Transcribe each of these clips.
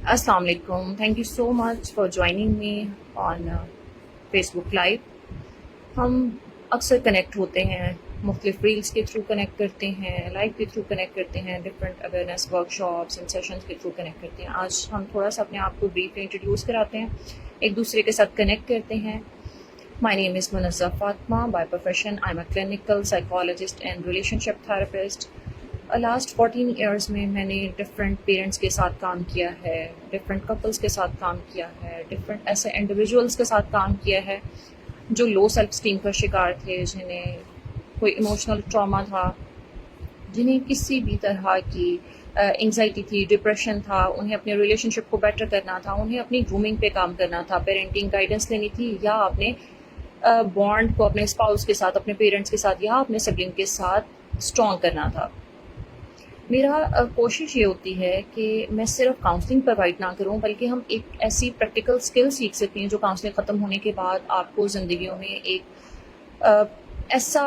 Assalamu alaikum. Thank you so much for joining me on Facebook Live. हम अक्सर connect होते हैं, मुख्तलिफ रील्स के थ्रू कनेक्ट करते हैं, लाइव के थ्रू कनेक्ट करते हैं, different awareness workshops and sessions के थ्रू कनेक्ट करते हैं. आज हम थोड़ा सा अपने आप को ब्रीफली इंट्रोड्यूस कराते हैं, एक दूसरे के साथ कनेक्ट करते हैं. My name is Munazza Fatma. By profession, I'm a clinical psychologist and relationship therapist. Last 14 years में मैंने डिफरेंट पेरेंट्स के साथ काम किया है, डिफरेंट कपल्स के साथ काम किया है, डिफरेंट ऐसे इंडिविजुअल्स के साथ काम किया है जो लो सेल्फ स्टीम का शिकार थे, जिन्हें कोई इमोशनल ट्रॉमा था, जिन्हें किसी भी तरह की एंग्जाइटी थी, डिप्रेशन था, उन्हें अपने रिलेशनशिप को बेटर करना था, उन्हें अपनी ग्रूमिंग पे काम करना था, पेरेंटिंग गाइडेंस लेनी थी, या अपने बॉन्ड को अपने स्पाउस के साथ, अपने पेरेंट्स के साथ या अपने सिबलिंग के साथ स्ट्रॉन्ग करना था. मेरा कोशिश ये होती है कि मैं सिर्फ काउंसलिंग प्रोवाइड ना करूं, बल्कि हम एक ऐसी प्रैक्टिकल स्किल सीख सकते हैं जो काउंसलिंग ख़त्म होने के बाद आपको ज़िंदगियों में एक ऐसा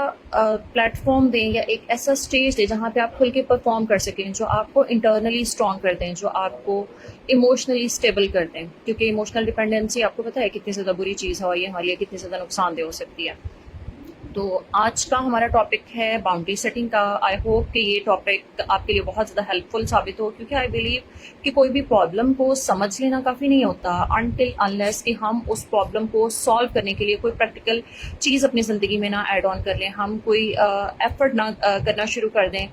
प्लेटफॉर्म दें या एक ऐसा स्टेज दें जहाँ पे आप खुल के परफॉर्म कर सकें, जो आपको इंटरनली स्ट्रॉन्ग कर दें, जो आपको इमोशनली स्टेबल कर दें. क्योंकि इमोशनल डिपेंडेंसी आपको पता है कितनी ज़्यादा बुरी चीज़ है और ये हमारे लिए कितनी ज़्यादा नुकसानदेह हो सकती है. तो आज का हमारा टॉपिक है बाउंड्री सेटिंग का. आई होप कि ये टॉपिक आपके लिए बहुत ज़्यादा हेल्पफुल साबित हो, क्योंकि आई बिलीव कि कोई भी प्रॉब्लम को समझ लेना काफ़ी नहीं होता अनटिल अनलेस कि हम उस प्रॉब्लम को सॉल्व करने के लिए कोई प्रैक्टिकल चीज़ अपनी ज़िंदगी में ना ऐड ऑन कर लें, हम कोई एफर्ट ना करना शुरू कर दें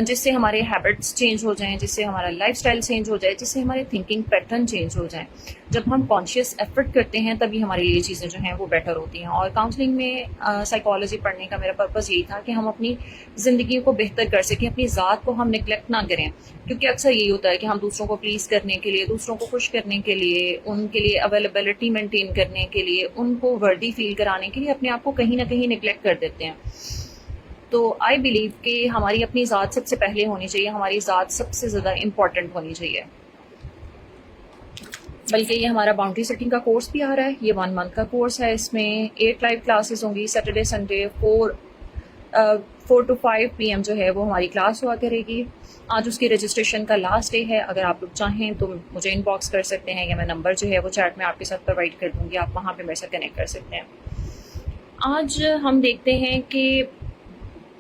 जिससे हमारे हैबिट्स चेंज हो जाएं, जिससे हमारा लाइफस्टाइल चेंज हो जाए, जिससे हमारे थिंकिंग पैटर्न चेंज हो जाएं. जब हम कॉन्शियस एफर्ट करते हैं तभी हमारे लिए चीज़ें जो हैं वो बेटर होती हैं. और काउंसलिंग में साइकोलॉजी पढ़ने का मेरा पर्पज़ यही था कि हम अपनी ज़िंदगी को बेहतर कर सकें, अपनी ज़ात को हम निगलेक्ट ना करें. क्योंकि अक्सर यही होता है कि हम दूसरों को प्लीज़ करने के लिए, दूसरों को खुश करने के लिए, उनके लिए अवेलेबिलिटी मेंटेन करने के लिए, उनको वर्दी फील कराने के लिए अपने आप को कहीं ना कहीं निगलेक्ट कर देते हैं. तो आई बिलीव कि हमारी अपनी ज़ात सबसे पहले होनी चाहिए, हमारी ज़ात सबसे ज़्यादा इम्पॉर्टेंट होनी चाहिए. बल्कि ये हमारा बाउंड्री सेटिंग का कोर्स भी आ रहा है, ये 1 मंथ का कोर्स है. इसमें 8 लाइव क्लासेस होंगी, सैटरडे संडे 4 to 5 PM जो है वो हमारी क्लास हुआ करेगी. आज उसकी रजिस्ट्रेशन का लास्ट डे है. अगर आप लोग चाहें तो मुझे इनबॉक्स कर सकते हैं, या मैं नंबर जो है वो चैट में आपके साथ प्रोवाइड कर दूँगी, आप वहाँ पर मेरे साथ कनेक्ट कर सकते हैं. आज हम देखते हैं कि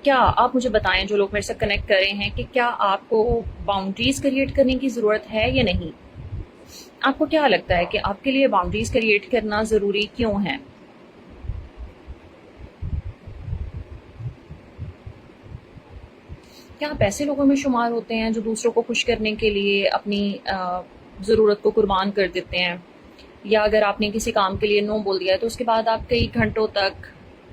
क्या आप मुझे बताएं, जो लोग मेरे साथ कनेक्ट कर रहे हैं, कि क्या आपको बाउंड्रीज क्रिएट करने की ज़रूरत है या नहीं. आपको क्या लगता है कि आपके लिए बाउंड्रीज क्रिएट करना ज़रूरी क्यों है. क्या आप ऐसे लोगों में शुमार होते हैं जो दूसरों को खुश करने के लिए अपनी ज़रूरत को कुर्बान कर देते हैं, या अगर आपने किसी काम के लिए नो बोल दिया है तो उसके बाद आप कई घंटों तक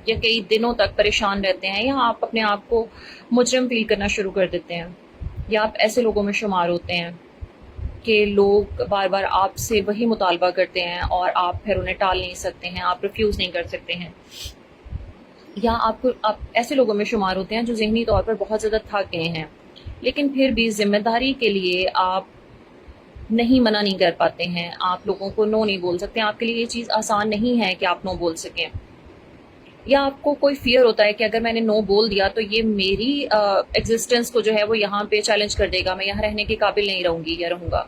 या कई दिनों तक परेशान रहते हैं, या आप अपने आप को मुजरिम फील करना शुरू कर देते हैं. या आप ऐसे लोगों में शुमार होते हैं कि लोग बार बार आपसे वही मुतालबा करते हैं और आप फिर उन्हें टाल नहीं सकते हैं, आप रिफ्यूज़ नहीं कर सकते हैं. या आप ऐसे लोगों में शुमार होते हैं जो ज़हनी तौर पर बहुत ज़्यादा थक गए हैं, लेकिन फिर भी जिम्मेदारी के लिए आप नहीं मना नहीं कर पाते हैं, आप लोगों को नो नहीं बोल सकते. आपके लिए ये चीज़ आसान नहीं है कि आप नो बोल सकें. या आपको कोई फियर होता है कि अगर मैंने नो बोल दिया तो ये मेरी एग्जिस्टेंस को जो है वो यहाँ पे चैलेंज कर देगा, मैं यहाँ रहने के काबिल नहीं रहूँगी या रहूँगा.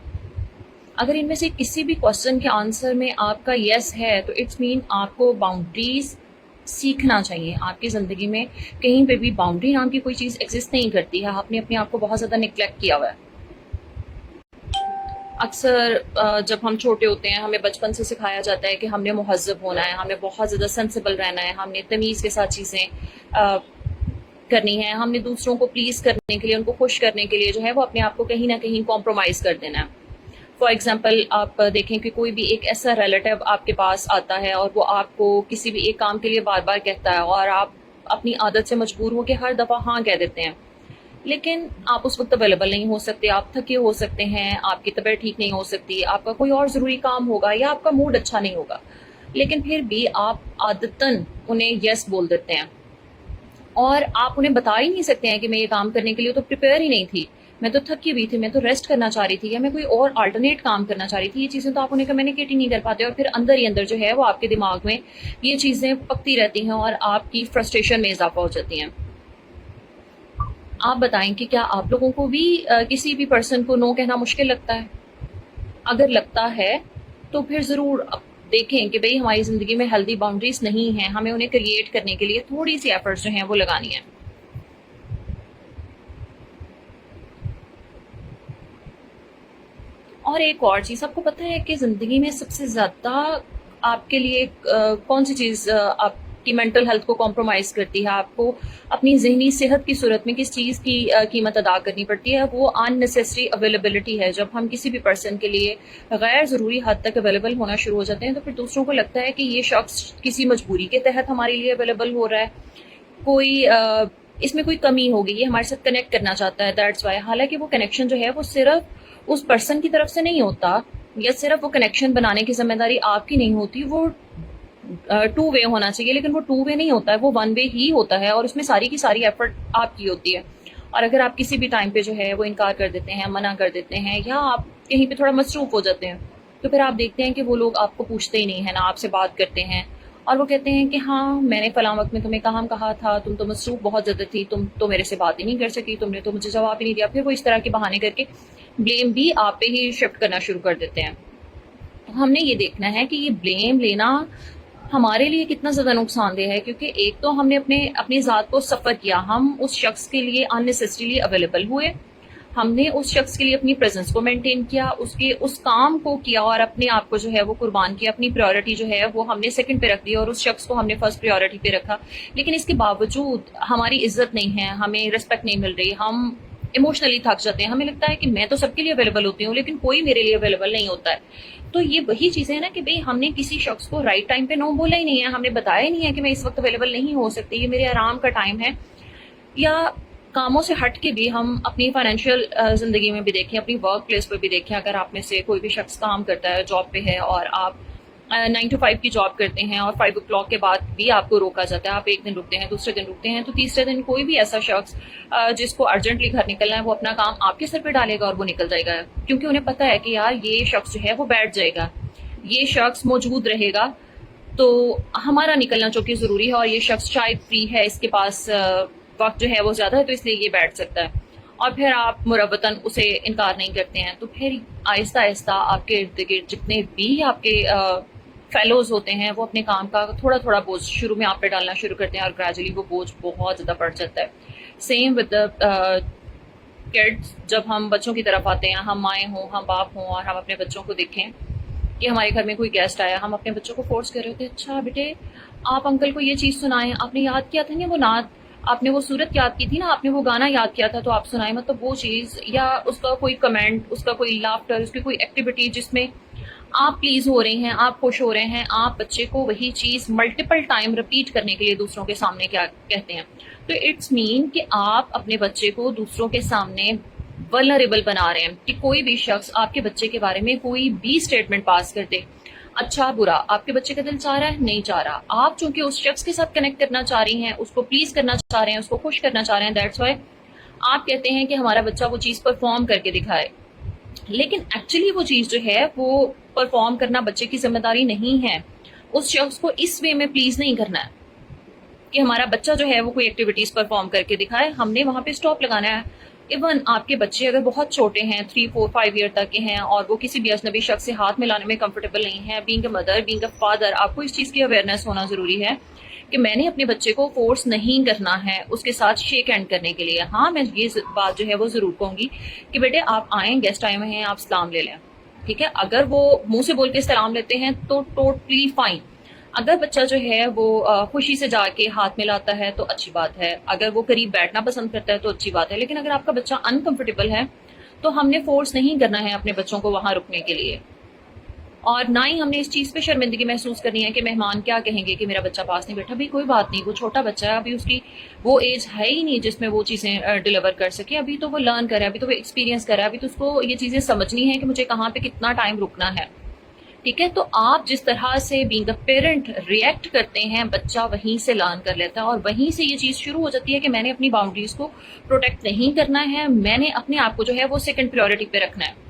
अगर इनमें से किसी भी क्वेश्चन के आंसर में आपका यस है तो इट्स मीन आपको बाउंड्रीज सीखना चाहिए. आपकी ज़िंदगी में कहीं पे भी बाउंड्री नाम की कोई चीज़ एग्जिस्ट नहीं करती है. आपने अपने आप को बहुत ज़्यादा निगलेक्ट किया हुआ है. अक्सर जब हम छोटे होते हैं हमें बचपन से सिखाया जाता है कि हमने मुहज़्ज़ब होना है, हमें बहुत ज़्यादा सेंसिबल रहना है, हमने तमीज़ के साथ चीज़ें करनी है, हमने दूसरों को प्लीज़ करने के लिए, उनको खुश करने के लिए जो है वो अपने आप को कहीं ना कहीं कॉम्प्रोमाइज़ कर देना है. फॉर एग्जांपल आप देखें कि कोई भी एक ऐसा रिलेटिव आपके पास आता है और वो आपको किसी भी एक काम के लिए बार बार कहता है, और आप अपनी आदत से मजबूर हो के हर दफ़ा हाँ कह देते हैं, लेकिन आप उस वक्त अवेलेबल नहीं हो सकते, आप थके हो सकते हैं, आपकी तबीयत ठीक नहीं हो सकती, आपका कोई और ज़रूरी काम होगा, या आपका मूड अच्छा नहीं होगा, लेकिन फिर भी आप आदतन उन्हें यस बोल देते हैं. और आप उन्हें बता ही नहीं सकते हैं कि मैं ये काम करने के लिए तो प्रिपेयर ही नहीं थी, मैं तो थकी हुई थी, मैं तो रेस्ट करना चाह रही थी, या मैं कोई और अल्टरनेट काम करना चाह रही थी. ये चीज़ें तो आप उन्हें कम्युनिकेट ही नहीं कर पाते, और फिर अंदर ही अंदर जो है वो आपके दिमाग में ये चीज़ें पकती रहती हैं और आपकी फ्रस्ट्रेशन में इजाफा हो जाती हैं. आप बताएं कि क्या आप लोगों को भी किसी भी पर्सन को नो कहना मुश्किल लगता है. اگر لگتا ہے تو پھر ضرور دیکھیں کہ بھئی ہماری زندگی میں ہیلدی باؤنڈریز نہیں ہیں، ہمیں انہیں کریٹ کرنے کے لیے تھوڑی سی ایفرٹس جو ہیں وہ لگانی ہیں. اور ایک اور چیز آپ کو پتہ ہے کہ زندگی میں سب سے زیادہ آپ کے لیے کون سی چیز آپ کی مینٹل ہیلتھ کو کمپرومائز کرتی ہے، آپ کو اپنی ذہنی صحت کی صورت میں کس چیز کی قیمت ادا کرنی پڑتی ہے، وہ ان نیسیسری اویلیبلٹی ہے. جب ہم کسی بھی پرسن کے لیے غیر ضروری حد تک اویلیبل ہونا شروع ہو جاتے ہیں تو پھر دوسروں کو لگتا ہے کہ یہ شخص کسی مجبوری کے تحت ہمارے لیے اویلیبل ہو رہا ہے، کوئی اس میں کوئی کمی ہوگی، یہ ہمارے ساتھ کنیکٹ کرنا چاہتا ہے، دیٹس وائی. حالانکہ وہ کنیکشن جو ہے وہ صرف اس پرسن کی طرف سے نہیں ہوتا، یا صرف وہ کنیکشن بنانے کی ذمہ داری آپ کی نہیں ہوتی، وہ ٹو وے ہونا چاہیے، لیکن وہ ٹو وے نہیں ہوتا ہے، وہ ون وے ہی ہوتا ہے، اور اس میں ساری کی ساری ایفرٹ آپ کی ہوتی ہے. اور اگر آپ کسی بھی ٹائم پہ جو ہے وہ انکار کر دیتے ہیں، منع کر دیتے ہیں، یا آپ کہیں پہ تھوڑا مصروف ہو جاتے ہیں، تو پھر آپ دیکھتے ہیں کہ وہ لوگ آپ کو پوچھتے ہی نہیں ہیں، نہ آپ سے بات کرتے ہیں، اور وہ کہتے ہیں کہ ہاں میں نے فلاں وقت میں تمہیں کہا تھا، تم تو مصروف بہت زیادہ تھی، تم تو میرے سے بات ہی نہیں کر سکی، تم نے تو مجھے جواب ہی نہیں دیا. پھر وہ اس طرح کے بہانے کر کے بلیم بھی آپ پہ ہی شفٹ کرنا شروع کر دیتے ہیں. تو ہم نے یہ دیکھنا ہے کہ یہ بلیم لینا ہمارے لیے کتنا زیادہ نقصان دہ ہے، کیونکہ ایک تو ہم نے اپنی ذات کو سفر کیا، ہم اس شخص کے لیے ان نیسیسریلی اویلیبل ہوئے، ہم نے اس شخص کے لیے اپنی پریزنس کو مینٹین کیا، اس کام کو کیا، اور اپنے آپ کو جو ہے وہ قربان کیا، اپنی پریورٹی جو ہے وہ ہم نے سیکنڈ پہ رکھ دی اور اس شخص کو ہم نے فرسٹ پریورٹی پہ رکھا. لیکن اس کے باوجود ہماری عزت نہیں ہے، ہمیں رسپیکٹ نہیں مل رہی، ہم ایموشنلی تھک جاتے ہیں، ہمیں لگتا ہے کہ میں تو سب کے لیے اویلیبل ہوتی ہوں لیکن کوئی میرے لیے اویلیبل نہیں ہوتا ہے. تو یہ وہی چیزیں ہیں نا کہ بھئی ہم نے کسی شخص کو رائٹ ٹائم پہ نو بولا ہی نہیں ہے، ہم نے بتایا ہی نہیں ہے کہ میں اس وقت اویلیبل نہیں ہو سکتی، یہ میرے آرام کا ٹائم ہے. یا کاموں سے ہٹ کے بھی ہم اپنی فائنینشیل زندگی میں بھی دیکھیں، اپنی ورک پلیس پہ بھی دیکھیں، اگر آپ میں سے کوئی بھی شخص کام کرتا ہے، جاب پہ ہے، اور آپ 9 to 5 کی جاب کرتے ہیں، اور 5 o'clock کے بعد بھی آپ کو روکا جاتا ہے، آپ ایک دن رکتے ہیں، دوسرے دن رکتے ہیں، تو تیسرے دن کوئی بھی ایسا شخص جس کو ارجنٹلی گھر نکلنا ہے، وہ اپنا کام آپ کے سر پہ ڈالے گا اور وہ نکل جائے گا، کیونکہ انہیں پتہ ہے کہ یار یہ شخص جو ہے وہ بیٹھ جائے گا، یہ شخص موجود رہے گا، تو ہمارا نکلنا چونکہ ضروری ہے، اور یہ شخص شاید فری ہے، اس کے پاس وقت جو ہے وہ زیادہ ہے، تو اس لیے یہ بیٹھ سکتا ہے. اور پھر آپ مروتاً اسے انکار نہیں کرتے ہیں، تو پھر آہستہ آہستہ آپ کے ارد گرد جتنے بھی آپ کے فیلوز ہوتے ہیں وہ اپنے کام کا تھوڑا تھوڑا بوجھ شروع میں آپ پہ ڈالنا شروع کرتے ہیں، اور گریجولی وہ بوجھ بہت زیادہ بڑھ جاتا ہے. سیم ود دا کڈس، جب ہم بچوں کی طرف آتے ہیں، ہم مائیں ہوں، ہم باپ ہوں، اور ہم اپنے بچوں کو دیکھیں کہ ہمارے گھر میں کوئی گیسٹ آیا، ہم اپنے بچوں کو فورس کر رہے ہوتے ہیں، اچھا بیٹے آپ انکل کو یہ چیز سنائیں، آپ نے یاد کیا تھا نا وہ نعت، آپ نے وہ صورت یاد کی تھی نا، آپ نے وہ گانا یاد کیا تھا، تو آپ سنائیں. مطلب وہ چیز، یا اس کا کوئی کمنٹ، اس کا کوئی لافٹر، اس کی کوئی ایکٹیویٹی جس میں آپ پلیز ہو رہے ہیں، آپ خوش ہو رہے ہیں، آپ بچے کو وہی چیز ملٹیپل ٹائم رپیٹ کرنے کے لیے دوسروں کے سامنے کیا کہتے ہیں. تو اٹس مین کہ آپ اپنے بچے کو دوسروں کے سامنے ولنریبل بنا رہے ہیں، کہ کوئی بھی شخص آپ کے بچے کے بارے میں کوئی بھی اسٹیٹمنٹ پاس کر دے، اچھا برا، آپ کے بچے کا دل چاہ رہا ہے، نہیں چاہ رہا، آپ چونکہ اس شخص کے ساتھ کنیکٹ کرنا چاہ رہی ہیں، اس کو پلیز کرنا چاہ رہے ہیں، اس کو خوش کرنا چاہ رہے ہیں، دیٹس وائی آپ کہتے ہیں کہ ہمارا بچہ وہ چیز پرفارم کر کے دکھائے. لیکن ایکچولی وہ چیز جو ہے وہ پرفارم کرنا بچے کی ذمہ داری نہیں ہے، اس شخص کو اس وے میں پلیز نہیں کرنا ہے کہ ہمارا بچہ جو ہے وہ کوئی ایکٹیویٹیز پرفارم کر کے دکھائے، ہم نے وہاں پہ اسٹاپ لگانا ہے. ایون آپ کے بچے اگر بہت چھوٹے ہیں، 3 4 5 ایئر تک کے ہیں، اور وہ کسی بھی اجنبی شخص سے ہاتھ ملانے میں کمفرٹیبل نہیں ہے، being a mother, being a father, آپ کو اس چیز کی اویئرنیس ہونا ضروری ہے کہ میں نے اپنے بچے کو فورس نہیں کرنا ہے اس کے ساتھ شیک ہینڈ کرنے کے لیے. ہاں میں یہ بات جو ہے وہ ضرور کہوں گی کہ بیٹے آپ آئیں، گیسٹ آئے ہوئے ہیں، آپ سلام لے لیں، ٹھیک ہے. اگر وہ منہ سے بول کے سلام لیتے ہیں تو ٹوٹلی فائن. اگر بچہ جو ہے وہ خوشی سے جا کے ہاتھ ملاتا ہے تو اچھی بات ہے، اگر وہ قریب بیٹھنا پسند کرتا ہے تو اچھی بات ہے. لیکن اگر آپ کا بچہ انکمفرٹیبل ہے تو ہم نے فورس نہیں کرنا ہے اپنے بچوں کو وہاں رکنے کے لیے، اور نہ ہی ہم نے اس چیز پہ شرمندگی محسوس کرنی ہے کہ مہمان کیا کہیں گے کہ میرا بچہ پاس نہیں بیٹھا. بھی کوئی بات نہیں، وہ چھوٹا بچہ ہے، ابھی اس کی وہ ایج ہے ہی نہیں جس میں وہ چیزیں ڈیلیور کر سکے، ابھی تو وہ لرن کر رہا ہے، ابھی تو وہ ایکسپیرینس کر رہا ہے، ابھی تو اس کو یہ چیزیں سمجھنی ہے کہ مجھے کہاں پہ کتنا ٹائم رکنا ہے، ٹھیک ہے. تو آپ جس طرح سے بینگ اے پیرنٹ ریئیکٹ کرتے ہیں، بچہ وہیں سے لرن کر لیتا ہے، اور وہیں سے یہ چیز شروع ہو جاتی ہے کہ میں نے اپنی باؤنڈریز کو پروٹیکٹ نہیں کرنا ہے، میں نے اپنے آپ کو جو ہے وہ سیکنڈ پریورٹی پہ رکھنا ہے.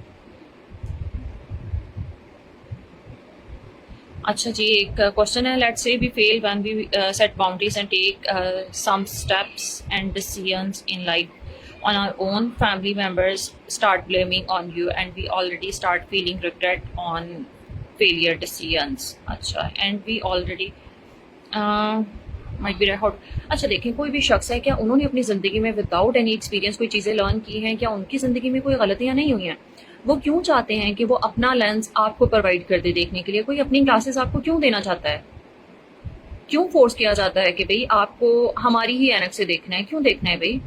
اچھا جی، ایک کوشچن ہے، let's say we feel when we set boundaries and take some steps and decisions in life. on our own family members start blaming on you, and we already start feeling regret on failure decisions. अच्छा, and we already might be hot. अच्छा देखें, कोई भी शख्स है, क्या उन्होंने अपनी ज़िंदगी में विदाउट एनी एक्सपीरियंस कोई चीज़ें लर्न की हैं? क्या उनकी ज़िंदगी में कोई गलतियाँ नहीं हुई हैं? वो क्यों चाहते हैं कि वो अपना लेंस आपको प्रोवाइड कर दे देखने के लिए? कोई अपनी क्लासेस आपको क्यों देना चाहता है? क्यों फोर्स किया जाता है कि भाई आपको हमारी ही ऐनक से देखना है? क्यों देखना है भाई?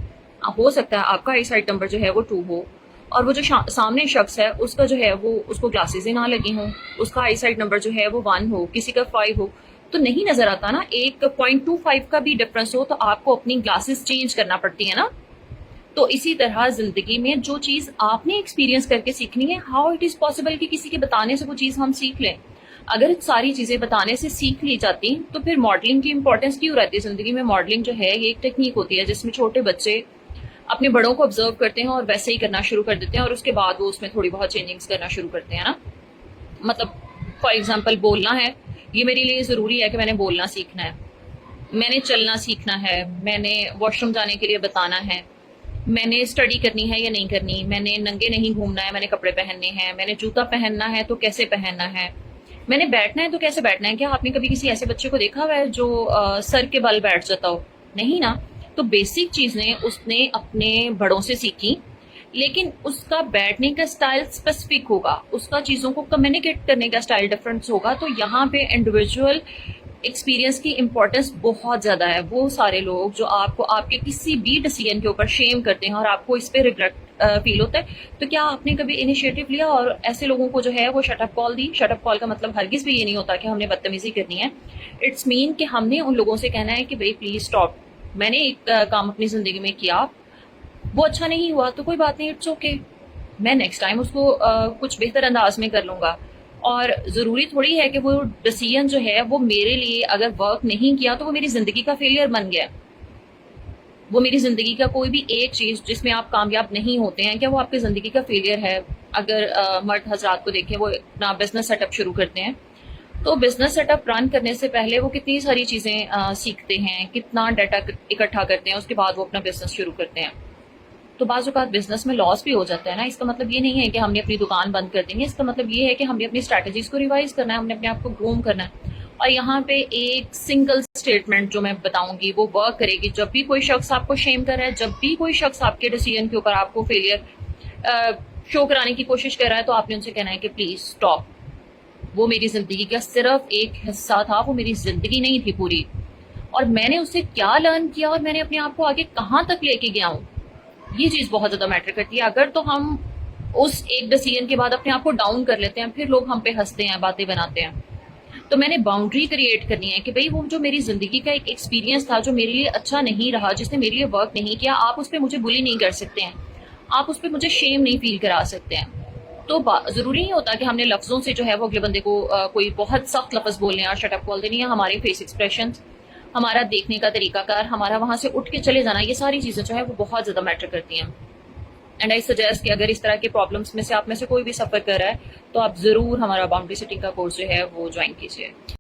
हो सकता है आपका आई साइट नंबर जो है वो 2 हो, और वो जो सामने शख्स है उसका जो है वो उसको ग्लासेस ही ना लगी हों, उसका आई साइट नंबर जो है वो 1 हो, किसी का 5 हो, तो नहीं नजर आता ना। 1.25 का भी डिफरेंस हो तो आपको अपनी ग्लासेस चेंज करना पड़ती है ना। तो इसी तरह जिंदगी में जो चीज आपने एक्सपीरियंस करके सीखनी है, हाउ इट इज पॉसिबल कि किसी के बताने से वो चीज हम सीख लें? अगर सारी चीजें बताने से सीख ली जाती तो फिर मॉडलिंग की इंपॉर्टेंस क्यों रहती है जिंदगी में? मॉडलिंग जो है ये एक टेक्निक होती है जिसमें छोटे बच्चे अपने बड़ों को ऑब्जर्व करते हैं और वैसे ही करना शुरू कर देते हैं, और उसके बाद वो उसमें थोड़ी बहुत चेंजिंग्स करना शुरू करते हैं ना। मतलब फॉर एग्जाम्पल बोलना है, ये मेरे लिए ज़रूरी है कि मैंने बोलना सीखना है, मैंने चलना सीखना है, मैंने वॉशरूम जाने के लिए बताना है, मैंने स्टडी करनी है या नहीं करनी, मैंने नंगे नहीं घूमना है, मैंने कपड़े पहनने हैं, मैंने जूता पहनना है तो कैसे पहनना है, मैंने बैठना है तो कैसे बैठना है। क्या आपने कभी किसी ऐसे बच्चे को देखा हुआ है जो सर के बल बैठ जाता हो? नहीं ना। तो बेसिक चीज़ें उसने अपने बड़ों से सीखी, लेकिन उसका बैठने का स्टाइल स्पेसिफिक होगा, उसका चीज़ों को कम्युनिकेट करने का स्टाइल डिफरेंस होगा। तो यहाँ पे इंडिविजुअल एक्सपीरियंस की इम्पोर्टेंस बहुत ज़्यादा है। वो सारे लोग जो आपको आपके किसी भी डिसीजन के ऊपर शेम करते हैं और आपको इस पे रिग्रेट फील होता है, तो क्या आपने कभी इनिशिएटिव लिया और ऐसे लोगों को जो है वो शट अप कॉल दी? शट अप कॉल का मतलब हरगिज़ भी ये नहीं होता कि हमने बदतमीजी करनी है। इट्स मीन कि हमने उन लोगों से कहना है कि भाई प्लीज स्टॉप, मैंने एक काम अपनी जिंदगी में किया, वो अच्छा नहीं हुआ तो कोई बात नहीं, इट्स ओके, मैं नेक्स्ट टाइम उसको कुछ बेहतर अंदाज में कर लूंगा। और ज़रूरी थोड़ी है कि वो डिसीजन जो है वो मेरे लिए अगर वर्क नहीं किया तो वो मेरी ज़िंदगी का फेलियर बन गया। वो मेरी ज़िंदगी का कोई भी एक चीज़ जिसमें आप कामयाब नहीं होते हैं, क्या वो आपकी ज़िंदगी का फेलियर है? अगर मर्द हजरात को देखें, वो अपना बिजनेस सेटअप शुरू करते हैं, तो बिजनेस सेटअप रन करने से पहले वो कितनी सारी चीज़ें सीखते हैं, कितना डाटा इकट्ठा करते हैं, उसके बाद वो अपना बिजनेस शुरू करते हैं। तो बाज़ औक़ात बिजनेस में लॉस भी हो जाता है ना। इसका मतलब ये नहीं है कि हमने अपनी दुकान बंद कर देंगे, इसका मतलब ये है कि हमने अपनी स्ट्रैटेजीज को रिवाइज करना है, हमने अपने आप को ग्रूम करना है। और यहाँ पे एक सिंगल स्टेटमेंट जो मैं बताऊंगी वो वर्क करेगी। जब भी कोई शख्स आपको शेम कर रहा है, जब भी कोई शख्स आपके डिसीजन के ऊपर आपको फेलियर शो कराने की कोशिश कर रहा है, तो आपने उनसे कहना है कि प्लीज स्टॉप, वो मेरी जिंदगी का सिर्फ एक हिस्सा था, वो मेरी जिंदगी नहीं थी पूरी, और मैंने उससे क्या लर्न किया और मैंने अपने आप को आगे कहाँ तक लेके गया हूँ, ये चीज बहुत ज्यादा मैटर करती है। अगर तो हम उस एक डिसीजन के बाद अपने आप को डाउन कर लेते हैं, फिर लोग हम पे हंसते हैं, बातें बनाते हैं। तो मैंने बाउंड्री क्रिएट करनी है कि भाई वो जो मेरी जिंदगी का एक एक्सपीरियंस था जो मेरे लिए अच्छा नहीं रहा, जिसने मेरे लिए वर्क नहीं किया, आप उस पर मुझे बुली नहीं कर सकते हैं, आप उस पर मुझे शेम नहीं फील करा सकते हैं। तो जरूरी नहीं होता कि हमने लफ्जों से जो है वो अगले बंदे को कोई बहुत सख्त लफ्ज बोलने और शट अप बोल देनी है। हमारे फेस एक्सप्रेशन, हमारा देखने का तरीकाकार, हमारा वहां से उठ के चले जाना, ये सारी चीजें जो है वो बहुत ज्यादा मैटर करती हैं। एंड आई सजेस्ट कि अगर इस तरह के प्रॉब्लम्स में से आप में से कोई भी सफर कर रहा है, तो आप जरूर हमारा बाउंड्री सेटिंग का कोर्स जो है वो ज्वाइन कीजिए।